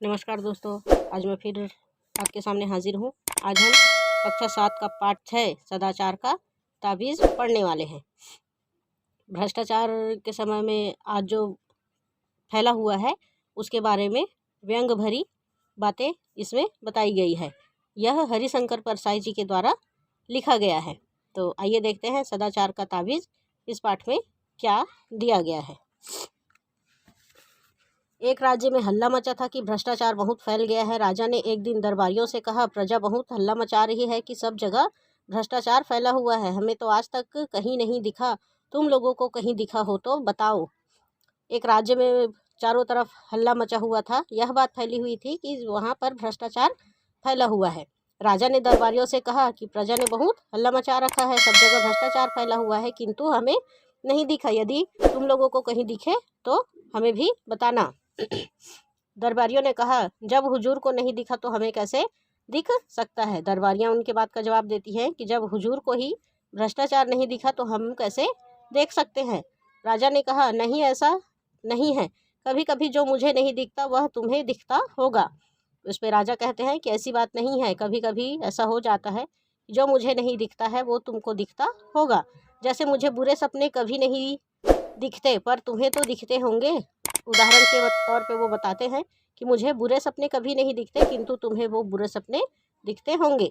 नमस्कार दोस्तों, आज मैं फिर आपके सामने हाजिर हूँ। आज हम कक्षा 7 का पाठ 6 सदाचार का ताबीज़ पढ़ने वाले हैं। भ्रष्टाचार के समय में आज जो फैला हुआ है उसके बारे में व्यंग भरी बातें इसमें बताई गई है। यह हरिशंकर परसाई जी के द्वारा लिखा गया है। तो आइए देखते हैं सदाचार का ताबीज़ इस पाठ में क्या दिया गया है। एक राज्य में हल्ला मचा था कि भ्रष्टाचार बहुत फैल गया है। राजा ने एक दिन दरबारियों से कहा, प्रजा बहुत हल्ला मचा रही है कि सब जगह भ्रष्टाचार फैला हुआ है। हमें तो आज तक कहीं नहीं दिखा, तुम लोगों को कहीं दिखा हो तो बताओ। एक राज्य में चारों तरफ हल्ला मचा हुआ था। यह बात फैली हुई थी कि वहाँ पर भ्रष्टाचार फैला हुआ है। राजा ने दरबारियों से कहा कि प्रजा ने बहुत हल्ला मचा रखा है, सब जगह भ्रष्टाचार फैला हुआ है, किंतु हमें नहीं दिखा। यदि तुम लोगों को कहीं दिखे तो हमें भी बताना। दरबारियों ने कहा, जब हुजूर को नहीं दिखा तो हमें कैसे दिख सकता है। दरबारियां उनके बात का जवाब देती हैं कि जब हुजूर को ही भ्रष्टाचार नहीं दिखा तो हम कैसे देख सकते हैं। राजा ने कहा, नहीं, ऐसा नहीं है, कभी कभी जो मुझे नहीं दिखता वह तुम्हें दिखता होगा। उस पर राजा कहते हैं कि ऐसी बात नहीं है, कभी कभी ऐसा हो जाता है, जो मुझे नहीं दिखता है वो तुमको दिखता होगा। जैसे मुझे बुरे सपने कभी नहीं दिखते पर तुम्हें तो दिखते होंगे। उदाहरण के तौर पे वो बताते हैं कि मुझे बुरे सपने कभी नहीं दिखते, किंतु तुम्हें वो बुरे सपने दिखते होंगे।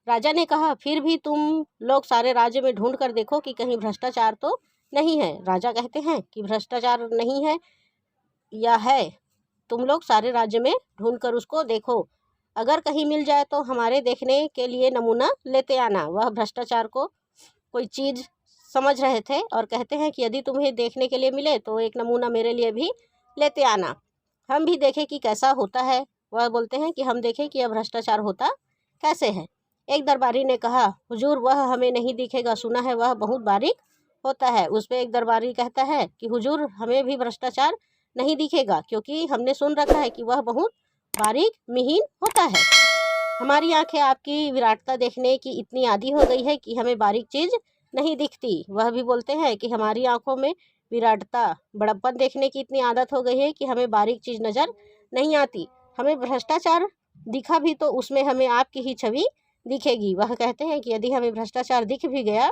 राजा ने कहा, फिर भी तुम लोग सारे राज्य में ढूंढ कर देखो कि कहीं भ्रष्टाचार तो नहीं है। राजा कहते हैं कि भ्रष्टाचार नहीं है या है, तुम लोग सारे राज्य में ढूंढ कर उसको देखो। अगर कहीं मिल जाए तो हमारे देखने के लिए नमूना लेते आना। वह भ्रष्टाचार को कोई चीज़ समझ रहे थे और कहते हैं कि यदि तुम्हें देखने के लिए मिले तो एक नमूना मेरे लिए भी लेते आना, हम भी देखें कि कैसा होता है। वह बोलते हैं कि हम देखें कि यह भ्रष्टाचार होता कैसे है। एक दरबारी ने कहा, हुजूर वह हमें नहीं दिखेगा, सुना है वह बहुत बारीक होता है। उस पर एक दरबारी कहता है कि हुजूर हमें भी भ्रष्टाचार नहीं दिखेगा, क्योंकि हमने सुन रखा है कि वह बहुत बारीक मिहीन होता है। हमारी आंखें आपकी विराटता देखने की इतनी आदी हो गई है कि हमें बारीक चीज़ नहीं दिखती। वह भी बोलते हैं कि हमारी आंखों में विराटता बड़प्पन देखने की इतनी आदत हो गई है कि हमें बारीक चीज़ नज़र नहीं आती। हमें भ्रष्टाचार दिखा भी तो उसमें हमें आपकी ही छवि दिखेगी। वह कहते हैं कि यदि हमें भ्रष्टाचार दिख भी गया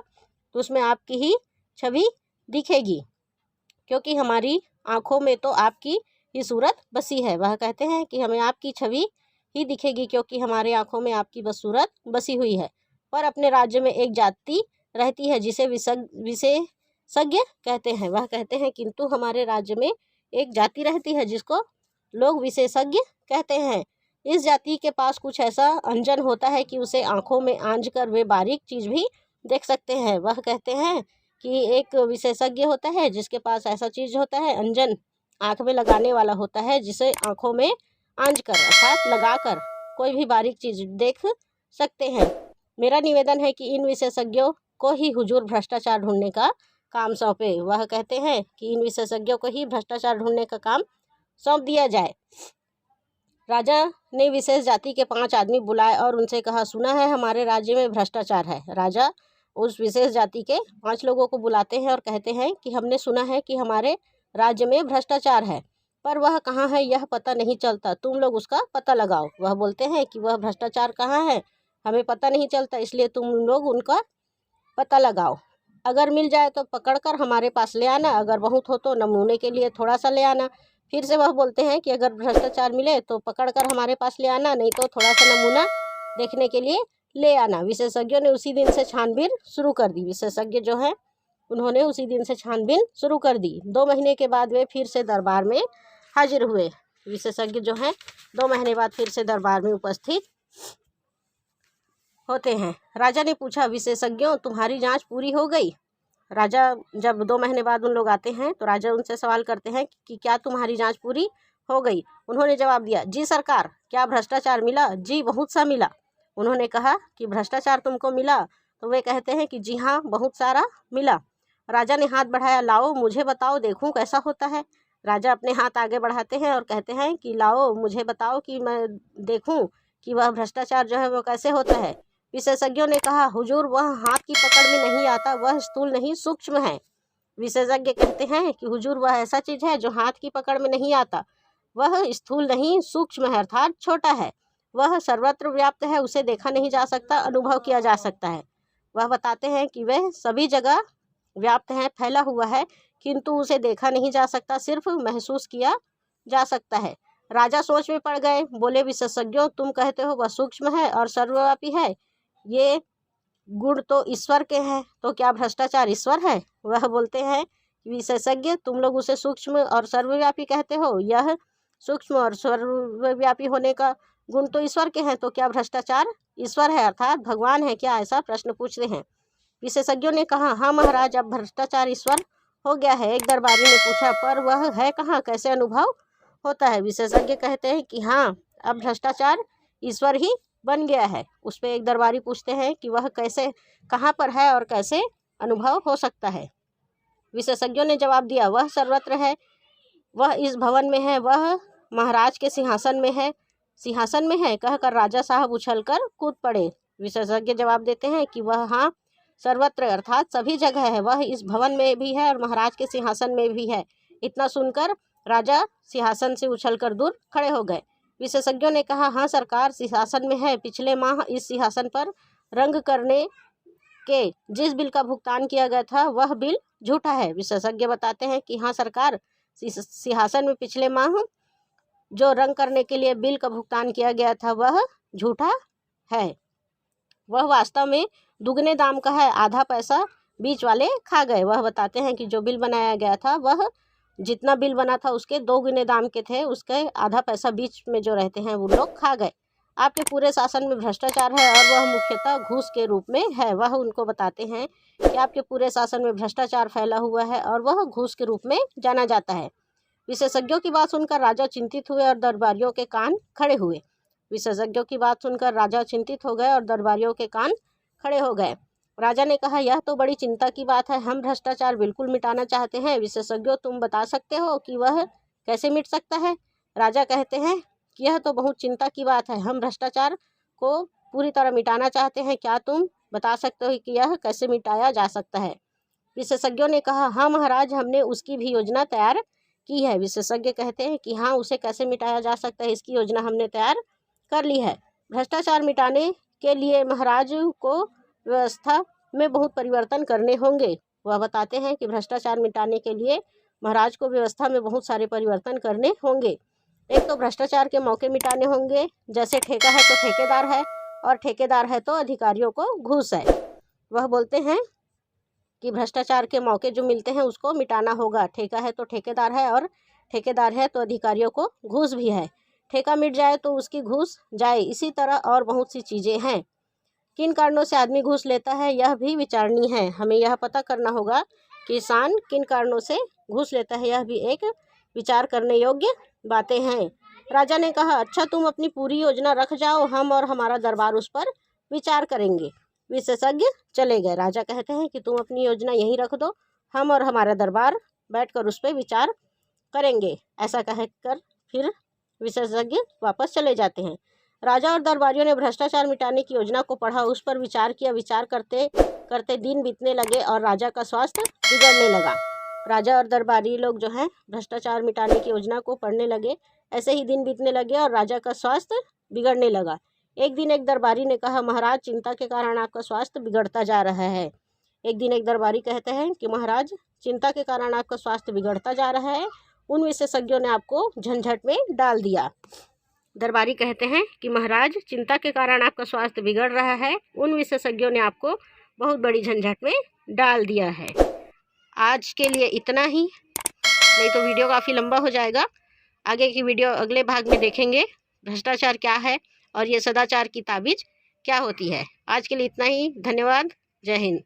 तो उसमें आपकी ही छवि दिखेगी, क्योंकि हमारी आंखों में तो आपकी ही सूरत बसी है। वह कहते हैं कि हमें आपकी छवि ही दिखेगी, क्योंकि हमारे आंखों में आपकी बस सूरत बसी हुई है। पर अपने राज्य में एक जाति रहती है जिसे विशेषज्ञ कहते हैं। वह कहते हैं, किंतु हमारे राज्य में एक जाति रहती है जिसको लोग विशेषज्ञ कहते हैं। इस जाति के पास कुछ ऐसा अंजन होता है कि उसे आंखों में आंज कर वे बारीक चीज़ भी देख सकते हैं। वह कहते हैं कि एक विशेषज्ञ होता है जिसके पास ऐसा चीज़ होता है, अंजन आँख में लगाने वाला होता है, जिसे आँखों में आंज कर अर्थात लगा कर कोई भी बारीक चीज़ देख सकते हैं। मेरा निवेदन है कि इन विशेषज्ञों को ही हुजूर भ्रष्टाचार ढूंढने का काम सौंपे। वह कहते हैं कि इन विशेषज्ञों को ही भ्रष्टाचार ढूंढने का काम सौंप दिया जाए। राजा ने विशेष जाति के 5 आदमी बुलाए और उनसे कहा, सुना है हमारे राज्य में भ्रष्टाचार है। राजा उस विशेष जाति के 5 लोगों को बुलाते हैं और कहते हैं कि हमने सुना है कि हमारे राज्य में भ्रष्टाचार है, पर वह कहाँ है यह पता नहीं चलता, तुम लोग उसका पता लगाओ। वह बोलते हैं कि वह भ्रष्टाचार कहाँ है हमें पता नहीं चलता, इसलिए तुम लोग उनका पता लगाओ। अगर मिल जाए तो पकड़कर हमारे पास ले आना, अगर बहुत हो तो नमूने के लिए थोड़ा सा ले आना। फिर से वह बोलते हैं कि अगर भ्रष्टाचार मिले तो पकड़कर हमारे पास ले आना, नहीं तो थोड़ा सा नमूना देखने के लिए ले आना। विशेषज्ञों ने उसी दिन से छानबीन शुरू कर दी। विशेषज्ञ जो हैं उन्होंने उसी दिन से छानबीन शुरू कर दी। 2 महीने के बाद वे फिर से दरबार में हाजिर हुए। विशेषज्ञ जो हैं 2 महीने बाद फिर से दरबार में उपस्थित होते हैं। राजा ने पूछा, विशेषज्ञों तुम्हारी जांच पूरी हो गई? राजा जब 2 महीने बाद उन लोग आते हैं तो राजा उनसे सवाल करते हैं कि क्या तुम्हारी जांच पूरी हो गई? उन्होंने जवाब दिया, जी सरकार। क्या भ्रष्टाचार मिला? जी बहुत सा मिला। उन्होंने कहा कि भ्रष्टाचार तुमको मिला? तो वे कहते हैं कि जी हाँ, बहुत सारा मिला। राजा ने हाथ बढ़ाया, लाओ मुझे बताओ, देखूं कैसा होता है। राजा अपने हाथ आगे बढ़ाते हैं और कहते हैं कि लाओ मुझे बताओ कि मैं देखूं कि वह भ्रष्टाचार जो है वो कैसे होता है। विशेषज्ञों ने कहा, हुजूर वह हाथ की पकड़ में नहीं आता, वह स्थूल नहीं सूक्ष्म है। विशेषज्ञ कहते हैं कि हुजूर वह ऐसा चीज़ है जो हाथ की पकड़ में नहीं आता, वह स्थूल नहीं सूक्ष्म है अर्थात छोटा है। वह सर्वत्र व्याप्त है, उसे देखा नहीं जा सकता, अनुभव किया जा सकता है। वह बताते हैं कि वह सभी जगह व्याप्त है, फैला हुआ है, किंतु उसे देखा नहीं जा सकता, सिर्फ महसूस किया जा सकता है। राजा सोच में पड़ गए, बोले विशेषज्ञों तुम कहते हो वह सूक्ष्म है और सर्वव्यापी है, ये गुण तो ईश्वर के हैं, तो क्या भ्रष्टाचार ईश्वर है? वह बोलते हैं विशेषज्ञ तुम लोग उसे सूक्ष्म और सर्वव्यापी कहते हो, यह सूक्ष्म और सर्वव्यापी होने का गुण तो ईश्वर के हैं, तो क्या भ्रष्टाचार ईश्वर है अर्थात भगवान है क्या? ऐसा प्रश्न पूछते हैं। विशेषज्ञों ने कहा हाँ महाराज, अब भ्रष्टाचार ईश्वर हो गया है। एक दरबारी ने पूछा पर वह है कहाँ, कैसे अनुभव होता है? विशेषज्ञ कहते हैं कि हाँ, अब भ्रष्टाचार ईश्वर ही बन गया है। उस पर एक दरबारी पूछते हैं कि वह कैसे, कहाँ पर है और कैसे अनुभव हो सकता है? विशेषज्ञों ने जवाब दिया वह सर्वत्र है, वह इस भवन में है, वह महाराज के सिंहासन में है। सिंहासन में है कहकर राजा साहब उछलकर कूद पड़े। विशेषज्ञ जवाब देते हैं कि वह हाँ सर्वत्र अर्थात सभी जगह है, वह इस भवन में भी है और महाराज के सिंहासन में भी है। इतना सुनकर राजा सिंहासन से उछलकर दूर खड़े हो गए। विशेषज्ञों ने कहा हाँ सरकार सिंहासन में है, पिछले माह इस सिंहासन पर रंग करने के जिस बिल का भुगतान किया गया था वह बिल झूठा है। विशेषज्ञ बताते हैं कि हाँ सरकार, सिंहासन में पिछले माह जो रंग करने के लिए बिल का भुगतान किया गया था वह झूठा है, वह वास्तव में दुगने दाम का है, आधा पैसा बीच वाले खा गए। वह बताते हैं कि जो बिल बनाया गया था वह जितना बिल बना था उसके 2 गुने दाम के थे, उसके आधा पैसा बीच में जो रहते हैं वो लोग खा गए। आपके पूरे शासन में भ्रष्टाचार है और वह मुख्यतः घूस के रूप में है। वह उनको बताते हैं कि आपके पूरे शासन में भ्रष्टाचार फैला हुआ है और वह घूस के रूप में जाना जाता है। विशेषज्ञों की बात सुनकर राजा चिंतित हुए और दरबारियों के कान खड़े हुए। विशेषज्ञों की बात सुनकर राजा चिंतित हो गए और दरबारियों के कान खड़े हो गए। राजा ने कहा यह तो बड़ी चिंता की बात है, हम भ्रष्टाचार बिल्कुल मिटाना चाहते हैं। विशेषज्ञों तुम बता सकते हो कि वह कैसे मिट सकता है? राजा कहते हैं कि यह तो बहुत चिंता की बात है, हम भ्रष्टाचार को पूरी तरह मिटाना चाहते हैं, क्या तुम बता सकते हो कि यह कैसे मिटाया जा सकता है? विशेषज्ञों ने कहा हाँ महाराज, हमने उसकी भी योजना तैयार की है। विशेषज्ञ कहते हैं कि हाँ, उसे कैसे मिटाया जा सकता है इसकी योजना हमने तैयार कर ली है। भ्रष्टाचार मिटाने के लिए महाराज को व्यवस्था में बहुत परिवर्तन करने होंगे। वह बताते हैं कि भ्रष्टाचार मिटाने के लिए महाराज को व्यवस्था में बहुत सारे परिवर्तन करने होंगे। एक तो भ्रष्टाचार के मौके मिटाने होंगे, जैसे ठेका है तो ठेकेदार है और ठेकेदार है तो अधिकारियों को घूस है। वह बोलते हैं कि भ्रष्टाचार के मौके जो मिलते हैं उसको मिटाना होगा। ठेका है तो ठेकेदार है और ठेकेदार है तो अधिकारियों को घूस भी है। ठेका मिट जाए तो उसकी घूस जाए। इसी तरह और बहुत सी चीज़ें हैं। किन कारणों से आदमी घूस लेता है यह भी विचारणीय है। हमें यह पता करना होगा कि इंसान किन कारणों से घूस लेता है, यह भी एक विचार करने योग्य बातें हैं। राजा ने कहा अच्छा तुम अपनी पूरी योजना रख जाओ, हम और हमारा दरबार उस पर विचार करेंगे। विशेषज्ञ चले गए। राजा कहते हैं कि तुम अपनी योजना यहीं रख दो, हम और हमारा दरबार बैठकर उस पर विचार करेंगे। ऐसा कहकर फिर विशेषज्ञ वापस चले जाते हैं। राजा और दरबारियों ने भ्रष्टाचार मिटाने की योजना को पढ़ा, उस पर विचार किया। विचार करते करते दिन बीतने लगे और राजा का स्वास्थ्य बिगड़ने लगा। राजा और दरबारी लोग जो हैं भ्रष्टाचार मिटाने की योजना को पढ़ने लगे। ऐसे ही दिन बीतने लगे और राजा का स्वास्थ्य बिगड़ने लगा। एक दिन एक दरबारी ने कहा महाराज, चिंता के कारण आपका स्वास्थ्य बिगड़ता जा रहा है। एक दिन एक दरबारी कहते हैं कि महाराज, चिंता के कारण आपका स्वास्थ्य बिगड़ता जा रहा है, उन विशेषज्ञों ने आपको झंझट में डाल दिया। दरबारी कहते हैं कि महाराज, चिंता के कारण आपका स्वास्थ्य बिगड़ रहा है, उन विशेषज्ञों ने आपको बहुत बड़ी झंझट में डाल दिया है। आज के लिए इतना ही, नहीं तो वीडियो काफ़ी लंबा हो जाएगा। आगे की वीडियो अगले भाग में देखेंगे, भ्रष्टाचार क्या है और ये सदाचार की ताबीज़ क्या होती है। आज के लिए इतना ही, धन्यवाद, जय हिंद।